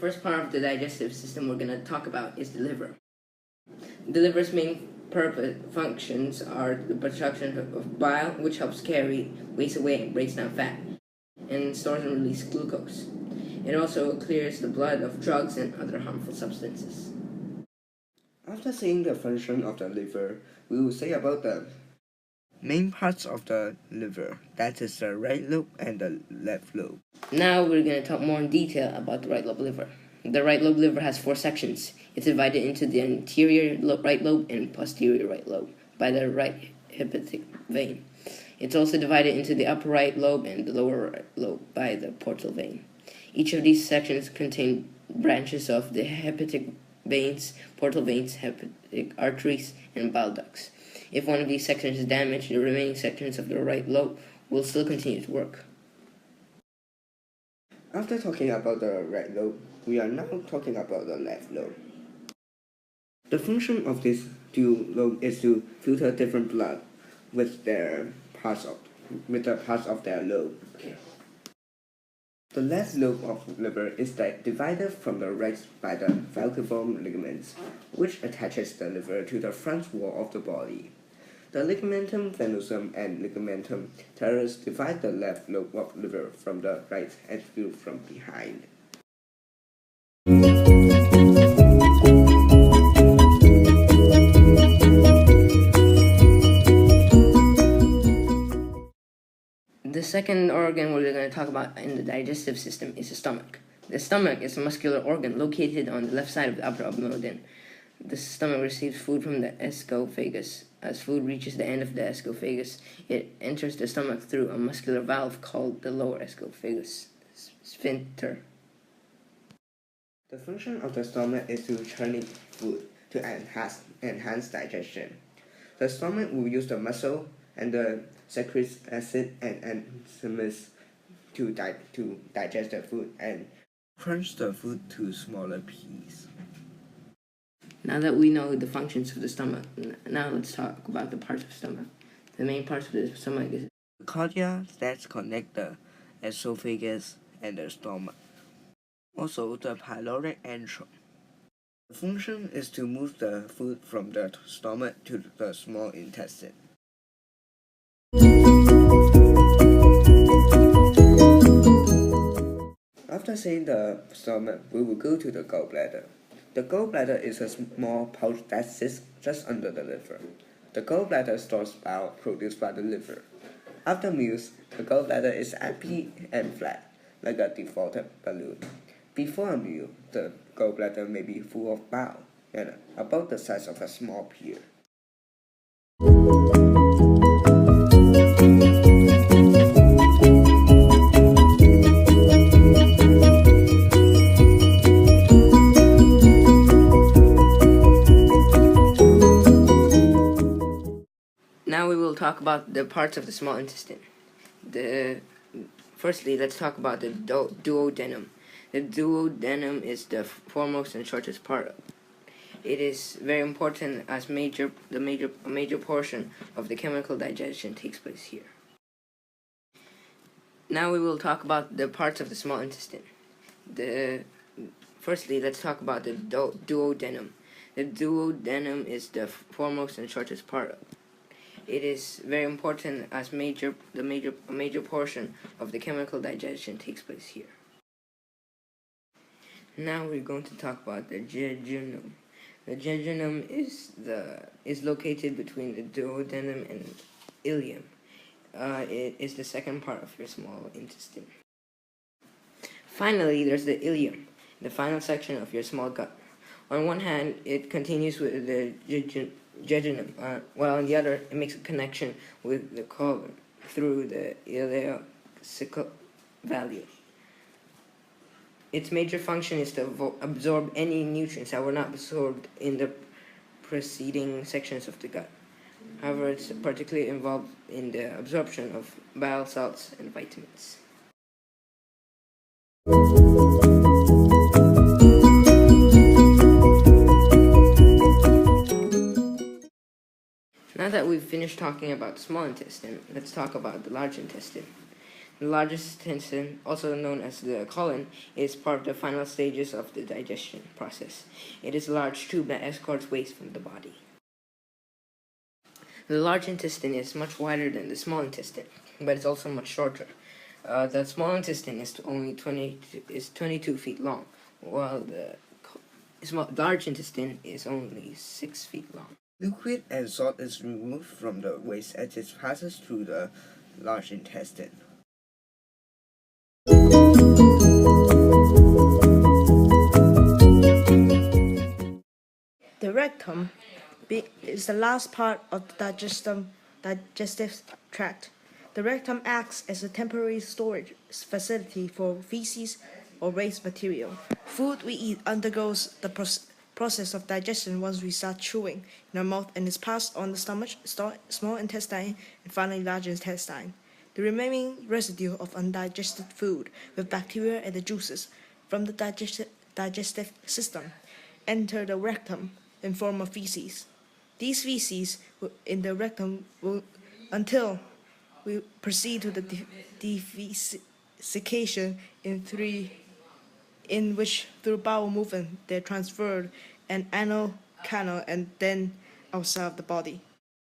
first part of the digestive system we're going to talk about is the liver. The liver's main functions are the production of bile, which helps carry waste away and breaks down fat, and stores and releases glucose. It also clears the blood of drugs and other harmful substances. After seeing the function of the liver, we will say about the main parts of the liver, that is the right lobe and the left lobe. Now we're going to talk more in detail about the right lobe liver. The right lobe liver has 4 sections. It's divided into the anterior right lobe and posterior right lobe by the right hepatic vein. It's also divided into the upper right lobe and the lower right lobe by the portal vein. Each of these sections contain branches of the hepatic veins, portal veins, hepatic arteries, and bile ducts. If one of these sections is damaged, the remaining sections of the right lobe will still continue to work. After talking about the right lobe, we are now talking about the left lobe. The function of these two lobes is to filter different blood with the parts of their lobe. The left lobe of liver is divided from the right by the falciform ligaments, which attaches the liver to the front wall of the body. The ligamentum venosum and ligamentum teres divide the left lobe of liver from the right and viewed from behind. The second organ we're going to talk about in the digestive system is the stomach. The stomach is a muscular organ located on the left side of the upper abdomen. The stomach receives food from the esophagus. As food reaches the end of the esophagus, it enters the stomach through a muscular valve called the lower esophagus sphincter. The function of the stomach is to churning food to enhance digestion. The stomach will use the muscle and secretes acid and enzymes to digest the food and crunch the food to smaller pieces. Now that we know the functions of the stomach, now let's talk about the parts of the stomach. The main parts of the stomach is the cardia that connect the esophagus and the stomach. Also, the pyloric antrum. The function is to move the food from the stomach to the small intestine. After seeing the stomach, we will go to the gallbladder. The gallbladder is a small pouch that sits just under the liver. The gallbladder stores bile produced by the liver. After meals, the gallbladder is empty and flat, like a deflated balloon. Before a meal, the gallbladder may be full of bile and about the size of a small pear. Now we will talk about the parts of the small intestine. Firstly, let's talk about the duodenum. The duodenum is the foremost and shortest part. It is very important as a major portion of the chemical digestion takes place here. Now we will talk about the parts of the small intestine. Firstly, let's talk about the duodenum. The duodenum is the foremost and shortest part. It is very important as a major portion of the chemical digestion takes place here. Now we're going to talk about the jejunum. The jejunum is located between the duodenum and ileum. It is the second part of your small intestine. Finally, there's the ileum, the final section of your small gut. On one hand, it continues with the jejunum, while on the other, it makes a connection with the colon through the ileocecal valve. Its major function is to absorb any nutrients that were not absorbed in the preceding sections of the gut. However, it's particularly involved in the absorption of bile salts and vitamins. Now that we've finished talking about the small intestine, let's talk about the large intestine. The largest intestine, also known as the colon, is part of the final stages of the digestion process. It is a large tube that escorts waste from the body. The large intestine is much wider than the small intestine, but it's also much shorter. The small intestine is 22 feet long, while the large intestine is only 6 feet long. Liquid and salt is removed from the waste as it passes through the large intestine. The rectum is the last part of the digestive tract. The rectum acts as a temporary storage facility for feces or waste material. Food we eat undergoes the process of digestion once we start chewing in our mouth and is passed on the stomach, small intestine, and finally large intestine. The remaining residue of undigested food with bacteria and the juices from the digestive system enter the rectum in form of feces. These feces in the rectum will until we proceed to the defecation in which through bowel movement they're transferred an anal canal and then outside of the body.